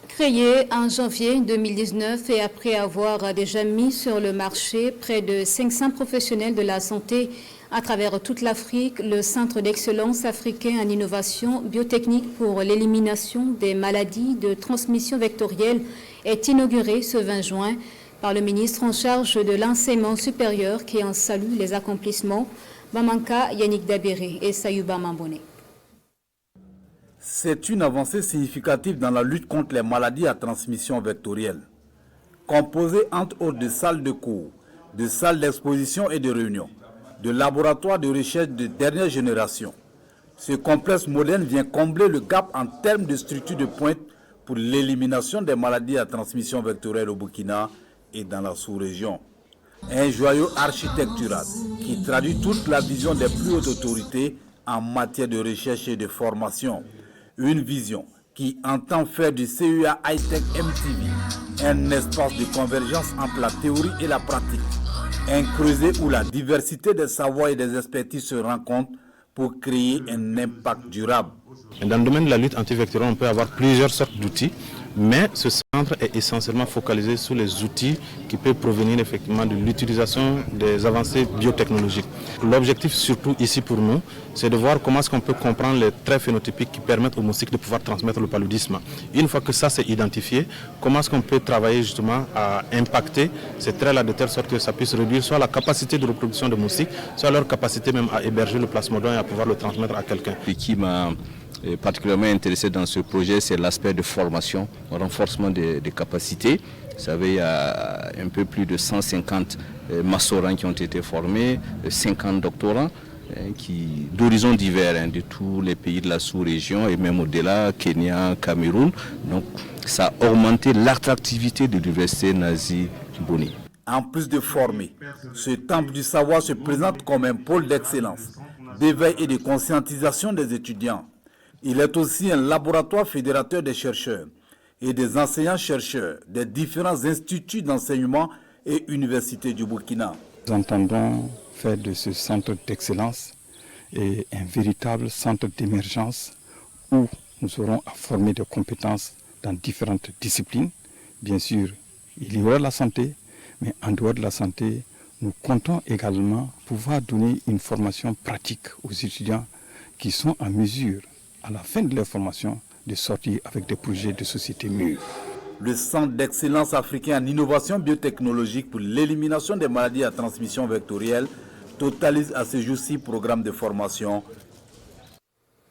Créé en janvier 2019 et après avoir déjà mis sur le marché près de 500 professionnels de la santé à travers toute l'Afrique, le Centre d'excellence africain en innovation biotechnique pour l'élimination des maladies de transmission vectorielle est inauguré ce 20 juin par le ministre en charge de l'enseignement supérieur qui en salue les accomplissements, Bamanka Yannick Dabéré et Sayouba Mambone. C'est une avancée significative dans la lutte contre les maladies à transmission vectorielle. Composée entre autres de salles de cours, de salles d'exposition et de réunion, de laboratoires de recherche de dernière génération, ce complexe moderne vient combler le gap en termes de structure de pointe pour l'élimination des maladies à transmission vectorielle au Burkina et dans la sous-région. Un joyau architectural qui traduit toute la vision des plus hautes autorités en matière de recherche et de formation. Une vision qui entend faire du CEA High-Tech MTV un espace de convergence entre la théorie et la pratique. Un creuset où la diversité des savoirs et des expertises se rencontrent pour créer un impact durable. Dans le domaine de la lutte antivectorielle, on peut avoir plusieurs sortes d'outils, mais ce centre est essentiellement focalisé sur les outils qui peuvent provenir effectivement de l'utilisation des avancées biotechnologiques. L'objectif surtout ici pour nous, c'est de voir comment est-ce qu'on peut comprendre les traits phénotypiques qui permettent aux moustiques de pouvoir transmettre le paludisme. Une fois que ça c'est identifié, comment est-ce qu'on peut travailler justement à impacter ces traits-là de telle sorte que ça puisse réduire soit la capacité de reproduction des moustiques, soit leur capacité même à héberger le plasmodium et à pouvoir le transmettre à quelqu'un. Qui m'a particulièrement intéressé dans ce projet, c'est l'aspect de formation, renforcement des capacités. Vous savez, il y a un peu plus de 150 masterants qui ont été formés, 50 doctorants d'horizons divers, de tous les pays de la sous-région et même au-delà, Kenya, Cameroun. Donc ça a augmenté l'attractivité de l'université Nazi Boni. En plus de former, ce temple du savoir se présente comme un pôle d'excellence, d'éveil et de conscientisation des étudiants. Il est aussi un laboratoire fédérateur des chercheurs et des enseignants-chercheurs des différents instituts d'enseignement et universités du Burkina. Nous entendons faire de ce centre d'excellence un véritable centre d'émergence où nous aurons à former des compétences dans différentes disciplines. Bien sûr, il y aura la santé, mais en dehors de la santé, nous comptons également pouvoir donner une formation pratique aux étudiants qui sont en mesure, à la fin de leur formation, de sortir avec des projets de société mûrs. Le Centre d'excellence africain en innovation biotechnologique pour l'élimination des maladies à transmission vectorielle totalise à ce jour 6 programmes de formation